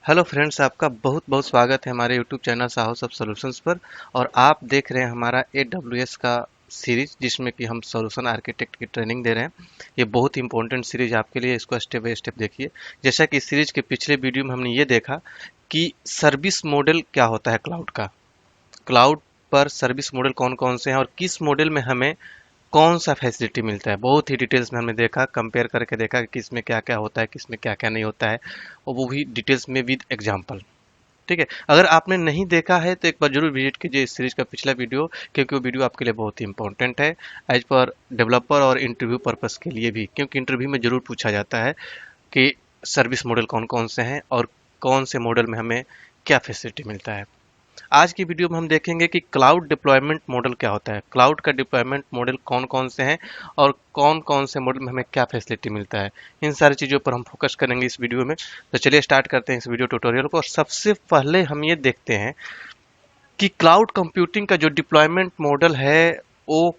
Hello friends, आपका बहुत बहुत स्वागत है हमारे यूट्यूब चैनल साहस ऑफ सॉल्यूशंस पर। और आप देख रहे हैं हमारा AWS का सीरीज, जिसमें कि हम सॉल्यूशन आर्किटेक्ट की ट्रेनिंग दे रहे हैं। ये बहुत इंपॉर्टेंट सीरीज आपके लिए, इसको स्टेप बाय स्टेप देखिए। जैसा कि इस सीरीज के पिछले वीडियो में हमने ये देखा कि सर्विस मॉडल क्या होता है क्लाउड का। क्लाउड पर सर्विस मॉडल कौन कौन से हैं और किस मॉडल में हमें कौन सा फैसिलिटी मिलता है, बहुत ही डिटेल्स में हमने देखा, कंपेयर करके देखा कि किस में क्या क्या होता है, किस में क्या क्या नहीं होता है, और वो भी डिटेल्स में विद एग्जांपल। ठीक है, अगर आपने नहीं देखा है तो एक बार जरूर विजिट कीजिए इस सीरीज का पिछला वीडियो, क्योंकि वो वीडियो आपके लिए बहुत ही इंपॉर्टेंट है एज पर डेवलपर और इंटरव्यू पर्पस के लिए भी, क्योंकि इंटरव्यू में जरूर पूछा जाता है कि सर्विस मॉडल कौन कौन से हैं और कौन से मॉडल में हमें क्या फैसिलिटी मिलता है। आज की वीडियो में हम देखेंगे कि क्लाउड डिप्लॉयमेंट मॉडल क्या होता है, क्लाउड का डिप्लॉयमेंट मॉडल कौन कौन से हैं और कौन कौन से मॉडल में हमें क्या फैसिलिटी मिलता है। इन सारी चीज़ों पर हम फोकस करेंगे इस वीडियो में। तो चलिए स्टार्ट करते हैं इस वीडियो ट्यूटोरियल को। और सबसे पहले हम ये देखते हैं कि क्लाउड कंप्यूटिंग का जो डिप्लॉयमेंट मॉडल है वो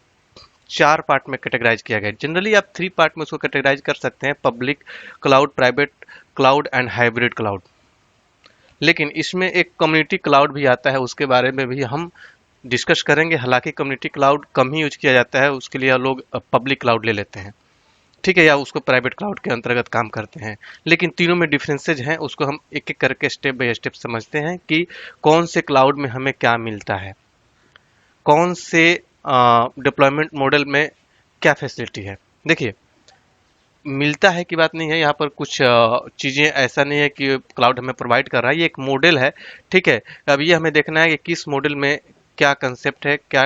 4 पार्ट में कैटेगराइज किया गया है। जनरली आप 3 पार्ट में उसको कैटेगराइज कर सकते हैं: public cloud, private cloud and hybrid cloud. लेकिन इसमें एक कम्युनिटी क्लाउड भी आता है, उसके बारे में भी हम डिस्कस करेंगे। हालांकि कम्युनिटी क्लाउड कम ही यूज किया जाता है, उसके लिए लोग पब्लिक क्लाउड ले लेते हैं, ठीक है, या उसको प्राइवेट क्लाउड के अंतर्गत काम करते हैं। लेकिन तीनों में डिफरेंसेज हैं, उसको हम एक एक करके स्टेप बाय स्टेप समझते हैं कि कौन से क्लाउड में हमें क्या मिलता है, कौन से डिप्लॉयमेंट मॉडल में क्या फैसिलिटी है। देखिए, मिलता है की बात नहीं है, यहाँ पर कुछ चीज़ें ऐसा नहीं है कि क्लाउड हमें प्रोवाइड कर रहा है, ये एक मॉडल है। ठीक है, अब ये हमें देखना है कि किस मॉडल में क्या कंसेप्ट है, क्या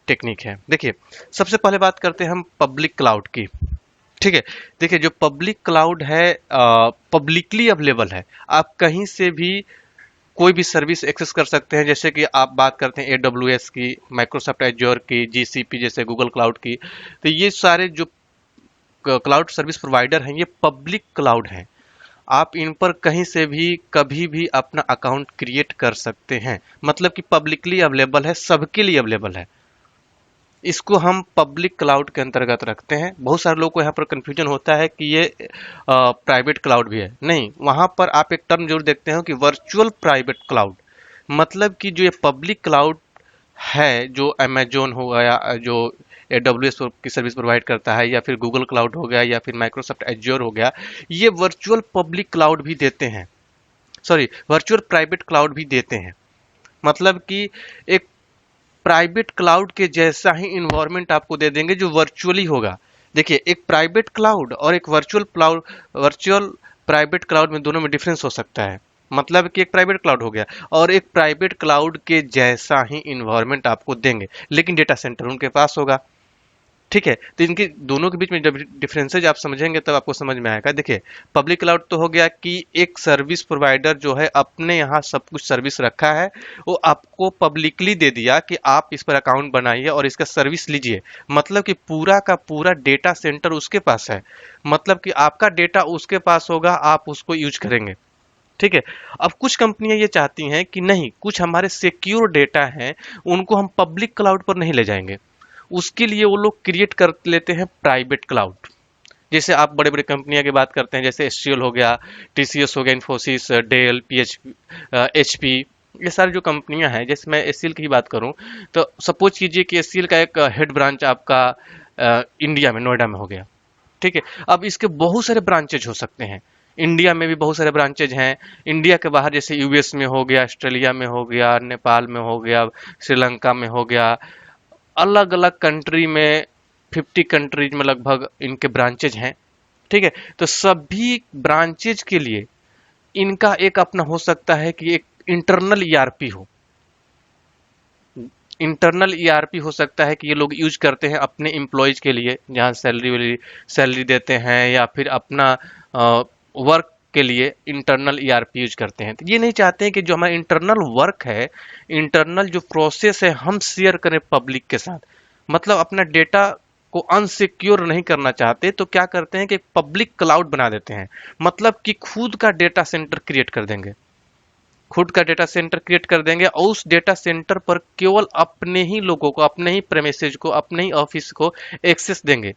टेक्निक है। देखिए, सबसे पहले बात करते हैं हम पब्लिक क्लाउड की। ठीक है, देखिए, जो पब्लिक क्लाउड है पब्लिकली अवेलेबल है, आप कहीं से भी कोई भी सर्विस एक्सेस कर सकते हैं। जैसे कि आप बात करते हैं AWS की, माइक्रोसॉफ्ट एज्योर की, GCP जैसे गूगल क्लाउड की, तो ये सारे जो क्लाउड सर्विस प्रोवाइडर हैं ये पब्लिक क्लाउड हैं। आप इन पर कहीं से भी कभी भी अपना अकाउंट क्रिएट कर सकते हैं, मतलब कि पब्लिकली अवेलेबल है, सबके लिए अवेलेबल है। इसको हम पब्लिक क्लाउड के अंतर्गत रखते हैं। बहुत सारे लोगों को यहाँ पर कंफ्यूजन होता है कि ये प्राइवेट क्लाउड भी है। नहीं, वहाँ पर आप एक टर्म जरूर देखते हो कि वर्चुअल प्राइवेट क्लाउड। मतलब कि जो ये पब्लिक क्लाउड है, जो अमेजोन हो गया, जो AWS की सर्विस प्रोवाइड करता है, या फिर गूगल क्लाउड हो गया, या फिर माइक्रोसॉफ्ट एज्योर हो गया, ये वर्चुअल पब्लिक क्लाउड भी देते हैं, सॉरी वर्चुअल प्राइवेट क्लाउड भी देते हैं। मतलब कि एक प्राइवेट क्लाउड के जैसा ही इन्वायरमेंट आपको दे देंगे जो वर्चुअली होगा। देखिए, एक प्राइवेट क्लाउड और एक virtual cloud, virtual private cloud में दोनों में डिफरेंस हो सकता है। मतलब कि एक प्राइवेट क्लाउड हो गया और एक प्राइवेट क्लाउड के जैसा ही इन्वायरमेंट आपको देंगे, लेकिन डेटा सेंटर उनके पास होगा। ठीक है, तो इनके दोनों के बीच में जब डिफरेंसेज आप समझेंगे तब आपको समझ में आएगा। देखिए, पब्लिक क्लाउड तो हो गया कि एक सर्विस प्रोवाइडर जो है अपने यहाँ सब कुछ सर्विस रखा है, वो आपको पब्लिकली दे दिया कि आप इस पर अकाउंट बनाइए और इसका सर्विस लीजिए। मतलब कि पूरा का पूरा डेटा सेंटर उसके पास है, मतलब कि आपका डेटा उसके पास होगा, आप उसको यूज करेंगे। ठीक है, अब कुछ कंपनियां ये चाहती हैं कि नहीं, कुछ हमारे सिक्योर डेटा हैं, उनको हम पब्लिक क्लाउड पर नहीं ले जाएंगे। उसके लिए वो लोग क्रिएट कर लेते हैं प्राइवेट क्लाउड। जैसे आप बड़े बड़े कंपनियां की बात करते हैं, जैसे एचसीएल हो गया, TCS हो गया, इन्फोसिस, डेल, HP, ये सारी जो कंपनियां हैं। जैसे मैं एचसीएल की ही बात करूं, तो सपोज कीजिए कि एचसीएल का एक हेड ब्रांच आपका इंडिया में, नोएडा में हो गया। ठीक है, अब इसके बहुत सारे ब्रांचेज हो सकते हैं। इंडिया में भी बहुत सारे ब्रांचेज हैं। इंडिया के बाहर जैसे US में हो गया, ऑस्ट्रेलिया में हो गया, नेपाल में हो गया, श्रीलंका में हो गया, अलग अलग कंट्री में 50 कंट्रीज में लगभग इनके ब्रांचेज हैं। ठीक है, तो सभी ब्रांचेज के लिए इनका एक अपना हो सकता है कि एक इंटरनल ERP हो। इंटरनल ERP हो सकता है कि ये लोग यूज करते हैं अपने एम्प्लॉयज के लिए, जहाँ सैलरी देते हैं, या फिर अपना वर्क के लिए इंटरनल ERP यूज करते हैं। तो ये नहीं चाहते हैं कि जो हमारा इंटरनल वर्क है, इंटरनल जो प्रोसेस है, हम शेयर करें पब्लिक के साथ। मतलब अपना डेटा को अनसिक्योर नहीं करना चाहते, तो क्या करते हैं कि पब्लिक क्लाउड बना देते हैं। मतलब कि खुद का डेटा सेंटर क्रिएट कर देंगे, खुद का डेटा सेंटर क्रिएट कर देंगे और उस डेटा सेंटर पर केवल अपने ही लोगों को, अपने ही प्रेमिसेज को, अपने ही ऑफिस को एक्सेस देंगे।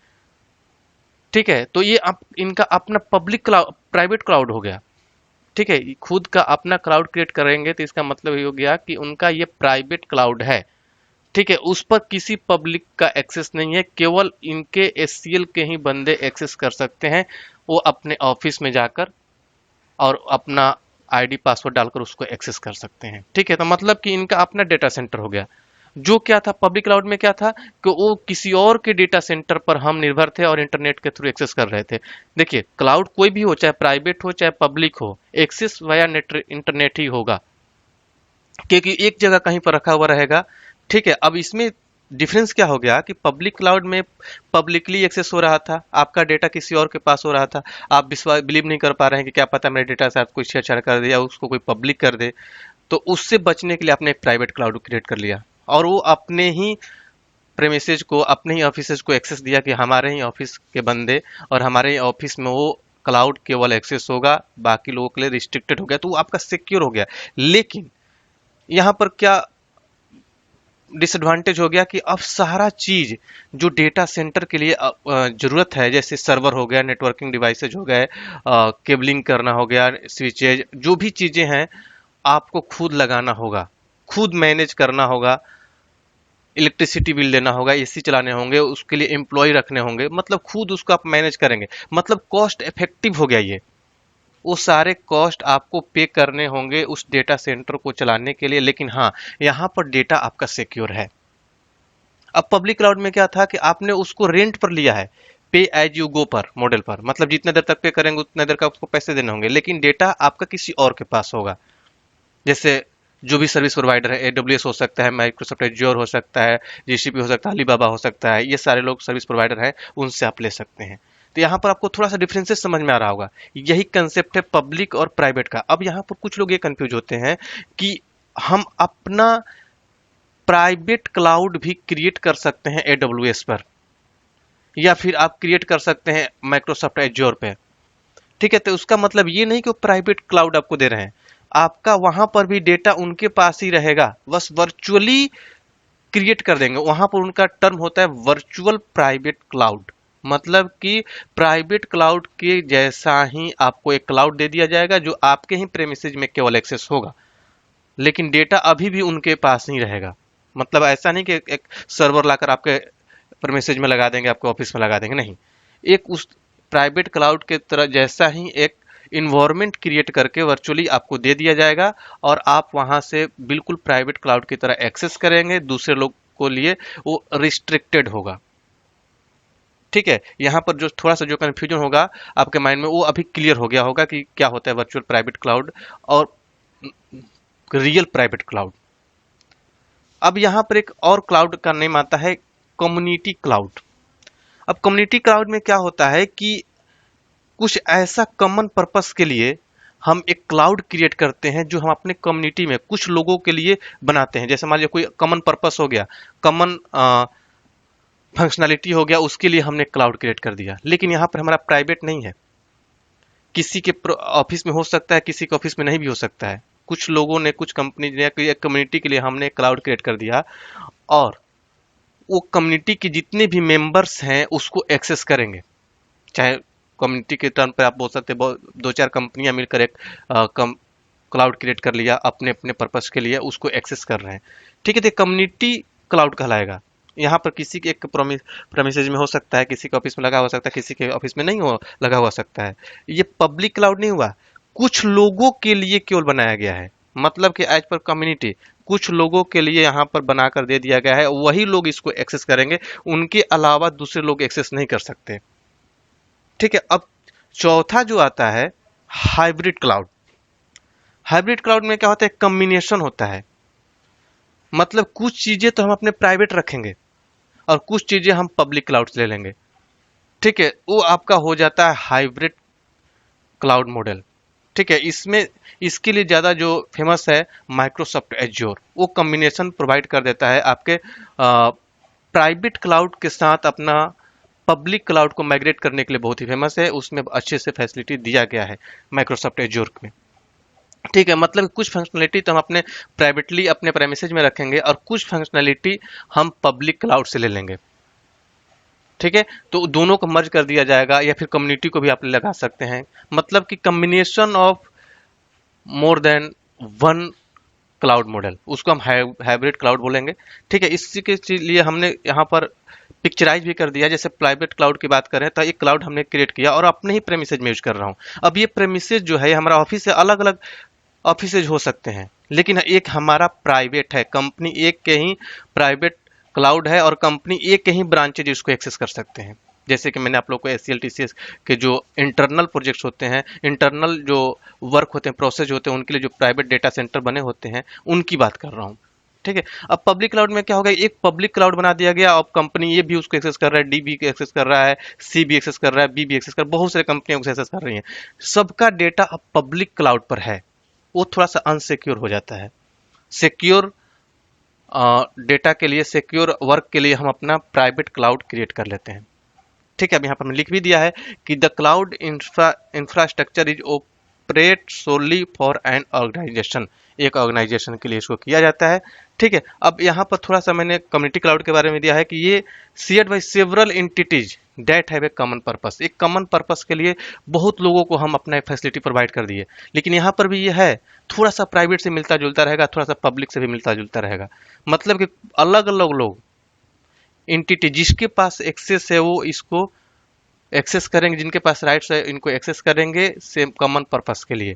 ठीक है, तो ये इनका अपना पब्लिक क्लाउड, प्राइवेट क्लाउड हो गया। ठीक है, खुद का अपना क्लाउड क्रिएट करेंगे तो इसका मतलब ये हो गया कि उनका ये प्राइवेट क्लाउड है। ठीक है, उस पर किसी पब्लिक का एक्सेस नहीं है, केवल इनके एससीएल के ही बंदे एक्सेस कर सकते हैं। वो अपने ऑफिस में जाकर और अपना आईडी पासवर्ड डालकर उसको एक्सेस कर सकते हैं। ठीक है, तो मतलब कि इनका अपना डेटा सेंटर हो गया। जो क्या था पब्लिक क्लाउड में, क्या था कि वो किसी और के डेटा सेंटर पर हम निर्भर थे और इंटरनेट के थ्रू एक्सेस कर रहे थे। देखिए, क्लाउड कोई भी हो, चाहे प्राइवेट हो चाहे पब्लिक हो, एक्सेस वाया नेट इंटरनेट ही होगा, क्योंकि एक जगह कहीं पर रखा हुआ रहेगा। ठीक है, अब इसमें डिफरेंस क्या हो गया कि पब्लिक क्लाउड में पब्लिकली एक्सेस हो रहा था, आपका डेटा किसी और के पास हो रहा था। आप विश्वास बिलीव नहीं कर पा रहे हैं कि क्या पता मेरे डेटा साथ कोई छेड़छाड़ कर दे या उसको कोई पब्लिक कर दे। तो उससे बचने के लिए आपने एक प्राइवेट क्लाउड क्रिएट कर लिया और वो अपने ही प्रेमिसेज को, अपने ही ऑफिसेज को एक्सेस दिया कि हमारे ही ऑफिस के बंदे और हमारे ही ऑफिस में वो क्लाउड केवल एक्सेस होगा, बाकी लोगों के लिए रिस्ट्रिक्टेड हो गया, तो वो आपका सिक्योर हो गया। लेकिन यहाँ पर क्या डिसएडवांटेज हो गया कि अब सारा चीज जो डेटा सेंटर के लिए जरूरत है, जैसे सर्वर हो गया, नेटवर्किंग डिवाइसेज हो गए, केबलिंग करना हो गया, स्विचेज, जो भी चीजें हैं आपको खुद लगाना होगा, खुद मैनेज करना होगा। इलेक्ट्रिसिटी बिल देना होगा, एसी चलाने होंगे, उसके लिए एम्प्लॉय रखने होंगे, मतलब खुद उसको आप मैनेज करेंगे। मतलब कॉस्ट इफेक्टिव हो गया ये। वो सारे कॉस्ट आपको पे करने होंगे उस डेटा सेंटर को चलाने के लिए, लेकिन हाँ, यहाँ पर डेटा आपका सिक्योर है। अब पब्लिक क्लाउड में क्या था कि आपने उसको रेंट पर लिया है, पे एज यू गो पर मॉडल पर, मतलब जितने देर तक पे करेंगे उतने देर का आपको पैसे देने होंगे, लेकिन डेटा आपका किसी और के पास होगा। जैसे जो भी सर्विस प्रोवाइडर है, एडब्ल्यूएस हो सकता है, माइक्रोसॉफ्ट एज्योर हो सकता है, जीसीपी हो सकता है, अलीबाबा हो सकता है, ये सारे लोग सर्विस प्रोवाइडर हैं, उनसे आप ले सकते हैं। तो यहाँ पर आपको थोड़ा सा डिफरेंसेस समझ में आ रहा होगा। यही कंसेप्ट है पब्लिक और प्राइवेट का। अब यहाँ पर कुछ लोग ये कंफ्यूज होते हैं कि हम अपना प्राइवेट क्लाउड भी क्रिएट कर सकते हैं एडब्ल्यूएस पर, या फिर आप क्रिएट कर सकते हैं माइक्रोसॉफ्ट एज्योर पे। ठीक है, तो उसका मतलब ये नहीं कि वो प्राइवेट क्लाउड आपको दे रहे हैं, आपका वहां पर भी डेटा उनके पास ही रहेगा, बस वर्चुअली क्रिएट कर देंगे। वहां पर उनका टर्म होता है वर्चुअल प्राइवेट क्लाउड, मतलब कि प्राइवेट क्लाउड के जैसा ही आपको एक क्लाउड दे दिया जाएगा जो आपके ही प्रेमिसेज में केवल एक्सेस होगा, लेकिन डेटा अभी भी उनके पास नहीं रहेगा। मतलब ऐसा नहीं कि एक सर्वर लाकर आपके प्रेमिसेज में लगा देंगे, आपके ऑफिस में लगा देंगे, नहीं। एक उस प्राइवेट क्लाउड के तरह जैसा ही एक इन्वायरमेंट क्रिएट करके वर्चुअली आपको दे दिया जाएगा और आप वहां से बिल्कुल प्राइवेट क्लाउड की तरह एक्सेस करेंगे, दूसरे लोग को लिए वो रिस्ट्रिक्टेड होगा। ठीक है, यहाँ पर जो थोड़ा सा जो कंफ्यूजन होगा आपके माइंड में, वो अभी क्लियर हो गया होगा कि क्या होता है वर्चुअल प्राइवेट क्लाउड और रियल प्राइवेट क्लाउड। अब यहाँ पर एक और क्लाउड का नेम आता है कम्युनिटी क्लाउड। अब कम्युनिटी क्लाउड में क्या होता है कि कुछ ऐसा कॉमन पर्पस के लिए हम एक क्लाउड क्रिएट करते हैं जो हम अपने कम्युनिटी में कुछ लोगों के लिए बनाते हैं। जैसे मान लीजिए कोई कॉमन पर्पस हो गया, कॉमन फंक्शनैलिटी हो गया, उसके लिए हमने क्लाउड क्रिएट कर दिया। लेकिन यहाँ पर हमारा प्राइवेट नहीं है, किसी के ऑफिस में हो सकता है, किसी के ऑफिस में नहीं भी हो सकता है। कुछ लोगों ने, कुछ कंपनी ने, कम्युनिटी के लिए हमने क्लाउड क्रिएट कर दिया और वो कम्युनिटी के जितने भी मेंबर्स हैं उसको एक्सेस करेंगे। चाहे कम्युनिटी के टर्म पे आप बोल सकते हैं दो चार कंपनियां मिलकर एक क्लाउड क्रिएट कर लिया, अपने अपने पर्पस के लिए उसको एक्सेस कर रहे हैं। ठीक है, तो कम्युनिटी क्लाउड कहलाएगा। यहाँ पर किसी के एक प्रोमिसेज में हो सकता है, किसी के ऑफिस में लगा हो सकता है, किसी के ऑफिस में नहीं हो लगा हुआ सकता है। ये पब्लिक क्लाउड नहीं हुआ, कुछ लोगों के लिए केवल बनाया गया है। मतलब कि एज पर कम्युनिटी कुछ लोगों के लिए यहाँ पर बनाकर दे दिया गया है, वही लोग इसको एक्सेस करेंगे, उनके अलावा दूसरे लोग एक्सेस नहीं कर सकते। ठीक है, अब चौथा जो आता है हाइब्रिड क्लाउड। हाइब्रिड क्लाउड में क्या होता है, कॉम्बिनेशन होता है। मतलब कुछ चीजें तो हम अपने प्राइवेट रखेंगे और कुछ चीजें हम पब्लिक क्लाउड से ले लेंगे। ठीक है, वो आपका हो जाता है हाइब्रिड क्लाउड मॉडल। ठीक है, इसमें इसके लिए ज्यादा जो फेमस है माइक्रोसॉफ्ट एज्योर, वो कॉम्बिनेशन प्रोवाइड कर देता है आपके प्राइवेट क्लाउड के साथ अपना पब्लिक क्लाउड को माइग्रेट करने के लिए बहुत ही फेमस है, उसमें अच्छे से फैसिलिटी दिया गया है माइक्रोसॉफ्ट एज्योर में। ठीक है, मतलब कुछ फंक्शनलिटी तो हम अपने प्राइवेटली अपने प्रेमिसेज में रखेंगे और कुछ फंक्शनलिटी हम पब्लिक क्लाउड से ले लेंगे। ठीक है, तो दोनों को मर्ज कर दिया जाएगा, या फिर कम्युनिटी को भी आप लगा सकते हैं। मतलब कि combination of more than one cloud model, उसको हम हाइब्रिड क्लाउड बोलेंगे। ठीक है, इसी के लिए हमने यहाँ पर पिक्चराइज भी कर दिया। जैसे प्राइवेट क्लाउड की बात करें तो एक क्लाउड हमने क्रिएट किया और अपने ही प्रेमिसेज में यूज कर रहा हूँ। अब ये प्रेमिसेज जो है हमारा ऑफिस से अलग अलग ऑफिसेज हो सकते हैं, लेकिन एक हमारा प्राइवेट है, कंपनी एक के ही प्राइवेट क्लाउड है और कंपनी एक के ही ब्रांचेज उसको एक्सेस कर सकते हैं। जैसे कि मैंने आप लोग को S C L T C S के जो इंटरनल प्रोजेक्ट्स होते हैं, इंटरनल जो वर्क होते हैं, प्रोसेस होते हैं, उनके लिए जो प्राइवेट डेटा सेंटर बने होते हैं, उनकी बात कर रहा हूँ। ठीक है, अब पब्लिक क्लाउड में क्या होगा, एक पब्लिक क्लाउड बना दिया गया। अब कंपनी ये भी उसको एक्सेस कर रहा है, डी भी एक्सेस कर रहा है, सी भी एक्सेस कर रहा है, बी भी एक्सेस कर, बहुत सारी कंपनियां उसे एक्सेस कर रही हैं। सबका डेटा अब पब्लिक क्लाउड पर है, वो थोड़ा सा अनसिक्योर हो जाता है। सिक्योर डेटा के लिए, सिक्योर वर्क के लिए हम अपना प्राइवेट क्लाउड क्रिएट कर लेते हैं। ठीक है, अब यहाँ पर हमने लिख भी दिया है कि the cloud infrastructure is operate solely for an organization, एक ऑर्गेनाइजेशन के लिए इसको किया जाता है। ठीक है, अब यहाँ पर थोड़ा सा मैंने कम्युनिटी क्लाउड के बारे में दिया है कि ये shared by several entities that have a common purpose, एक कॉमन पर्पस के लिए बहुत लोगों को हम अपना फैसिलिटी प्रोवाइड कर दिए। लेकिन यहाँ पर भी ये है, थोड़ा सा प्राइवेट से मिलता जुलता रहेगा, थोड़ा सा पब्लिक से भी मिलता जुलता रहेगा। मतलब कि अलग अलग लोग, एंटिटी जिसके पास एक्सेस है वो इसको एक्सेस करेंगे, जिनके पास राइट्स है इनको एक्सेस करेंगे सेम कॉमन पर्पस के लिए।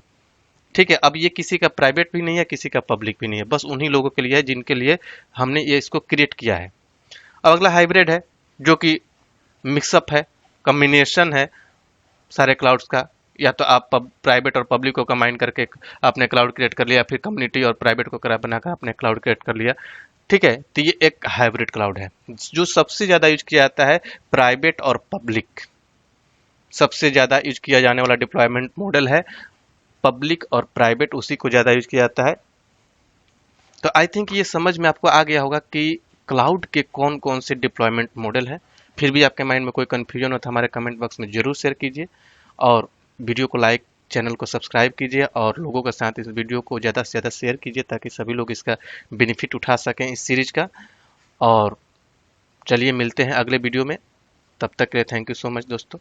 ठीक है, अब ये किसी का प्राइवेट भी नहीं है, किसी का पब्लिक भी नहीं है, बस उन्हीं लोगों के लिए है जिनके लिए हमने ये इसको क्रिएट किया है। अब अगला हाइब्रिड है, जो कि मिक्सअप है, कम्बिनेशन है सारे क्लाउड्स का। या तो आप प्राइवेट और पब्लिक को कंबाइन करके आपने क्लाउड क्रिएट कर लिया, फिर कम्युनिटी और प्राइवेट को बनाकर आपने क्लाउड क्रिएट कर लिया। ठीक है, तो ये एक हाइब्रिड क्लाउड है जो सबसे ज्यादा यूज किया जाता है, प्राइवेट और पब्लिक सबसे ज्यादा यूज किया जाने वाला डिप्लॉयमेंट मॉडल है। पब्लिक और प्राइवेट उसी को ज्यादा यूज किया जाता है। तो आई थिंक ये समझ में आपको आ गया होगा कि क्लाउड के कौन कौन से डिप्लॉयमेंट मॉडल हैं। फिर भी आपके माइंड में कोई कंफ्यूजन हो तो हमारे कमेंट बॉक्स में जरूर शेयर कीजिए, और वीडियो को लाइक, चैनल को सब्सक्राइब कीजिए और लोगों के साथ इस वीडियो को ज़्यादा से ज़्यादा शेयर कीजिए ताकि सभी लोग इसका बेनिफिट उठा सकें इस सीरीज का। और चलिए मिलते हैं अगले वीडियो में, तब तक के लिए थैंक यू सो मच दोस्तों।